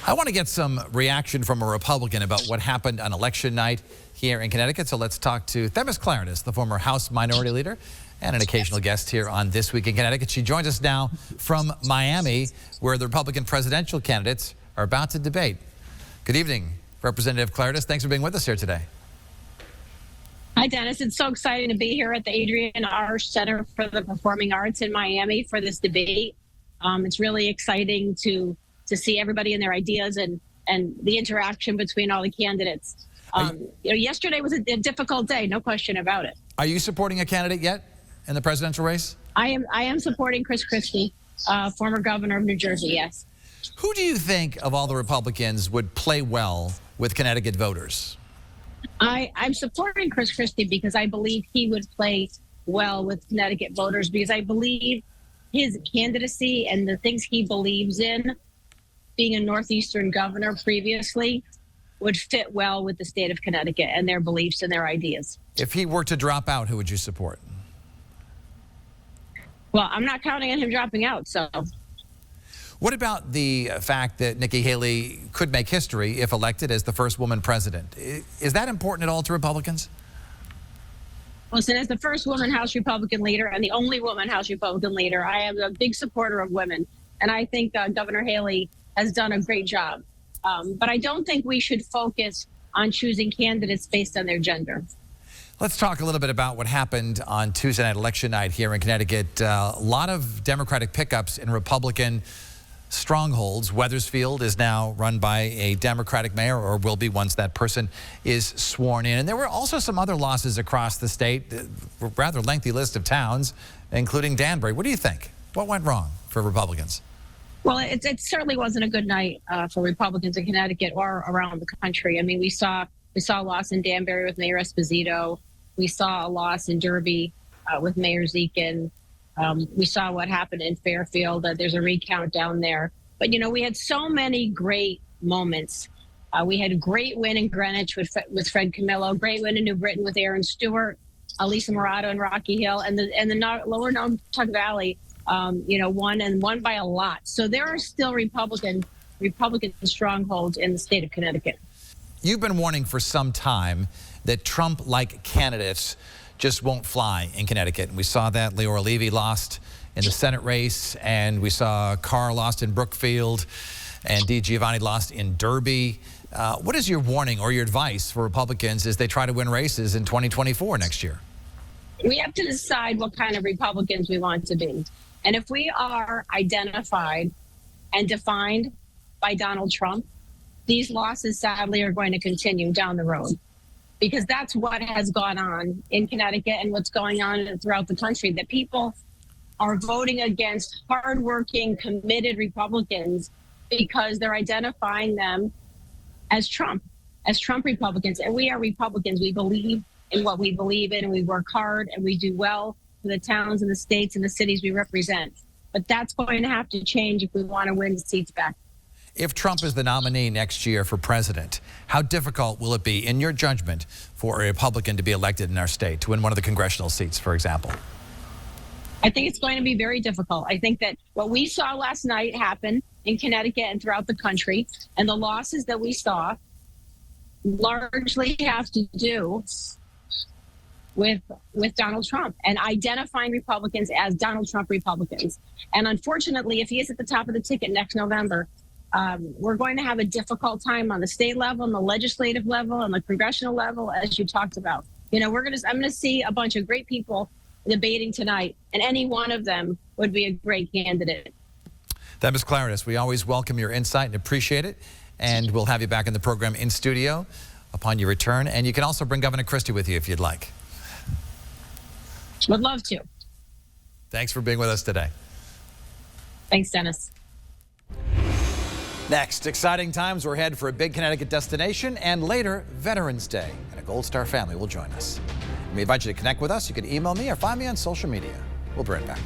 I want to get some reaction from a Republican about what happened on election night here in Connecticut. So let's talk to Klarides, the former House Minority Leader and an occasional guest here on This Week in Connecticut. She joins us now from Miami, where the Republican presidential candidates are about to debate. Good evening, Representative Klarides. Thanks for being with us here today. Hi, Dennis. It's so exciting to be here at the Adrian R. Center for the Performing Arts in Miami for this debate. It's really exciting to see everybody and their ideas and the interaction between all the candidates. Yesterday was a difficult day, no question about it. Are you supporting a candidate yet in the presidential race? I am supporting Christie, former governor of New Jersey, yes. Who do you think of all the Republicans would play well with Connecticut voters? I'm supporting Christie because I believe he would play well with Connecticut voters, because I believe his candidacy and the things he believes in, being a Northeastern governor previously, would fit well with the state of Connecticut and their beliefs and their ideas. If he were to drop out, who would you support? Well, I'm not counting on him dropping out, so. What about the fact that Nikki Haley could make history if elected as the first woman president? Is that important at all to Republicans? Listen, as the first woman House Republican leader and the only woman House Republican leader, I am a big supporter of women. And I think Governor Haley has done a great job. But I don't think we should focus on choosing candidates based on their gender. Let's talk a little bit about what happened on Tuesday night, election night here in Connecticut. A lot of Democratic pickups in Republican strongholds. Weathersfield is now run by a Democratic mayor, or will be once that person is sworn in. And there were also some other losses across the state, a rather lengthy list of towns, including Danbury. What do you think? What went wrong for Republicans? Well, it certainly wasn't a good night for Republicans in Connecticut or around the country. I mean, we saw a loss in Danbury with Mayor Esposito. We saw a loss in Derby with Mayor Zekin. We saw what happened in Fairfield. There's a recount down there. But, we had so many great moments. We had a great win in Greenwich with Fred Camillo, great win in New Britain with Aaron Stewart, Lisa Murata in Rocky Hill, and the lower Nantucket Valley, won by a lot. So there are still Republican strongholds in the state of Connecticut. You've been warning for some time that Trump-like candidates just won't fly in Connecticut. And we saw that Leora Levy lost in the Senate race, and we saw Carr lost in Brookfield, and DiGiovanni lost in Derby. What is your warning or your advice for Republicans as they try to win races in 2024 next year? We have to decide what kind of Republicans we want to be. And if we are identified and defined by Donald Trump, these losses sadly are going to continue down the road, because that's what has gone on in Connecticut and what's going on throughout the country, that people are voting against hardworking, committed Republicans because they're identifying them as Trump Republicans. And we are Republicans. We believe in what we believe in, and we work hard, and we do well for the towns and the states and the cities we represent. But that's going to have to change if we want to win the seats back. If Trump is the nominee next year for president, how difficult will it be, in your judgment, for a Republican to be elected in our state, to win one of the congressional seats, for example? I think it's going to be very difficult. I think that what we saw last night happen in Connecticut and throughout the country, and the losses that we saw, largely have to do with Donald Trump and identifying Republicans as Donald Trump Republicans. And unfortunately, if he is at the top of the ticket next November, we're going to have a difficult time on the state level, on the legislative level, on the congressional level, as you talked about. I'm going to see a bunch of great people debating tonight, and any one of them would be a great candidate. That Ms. Klarides, we always welcome your insight and appreciate it, and we'll have you back in the program in studio upon your return. And you can also bring Governor Christie with you if you'd like. Would love to. Thanks for being with us today. Thanks, Dennis. Next, exciting times. We're headed for a big Connecticut destination, and later, Veterans Day. And a Gold Star family will join us. We invite you to connect with us. You can email me or find me on social media. We'll be right back.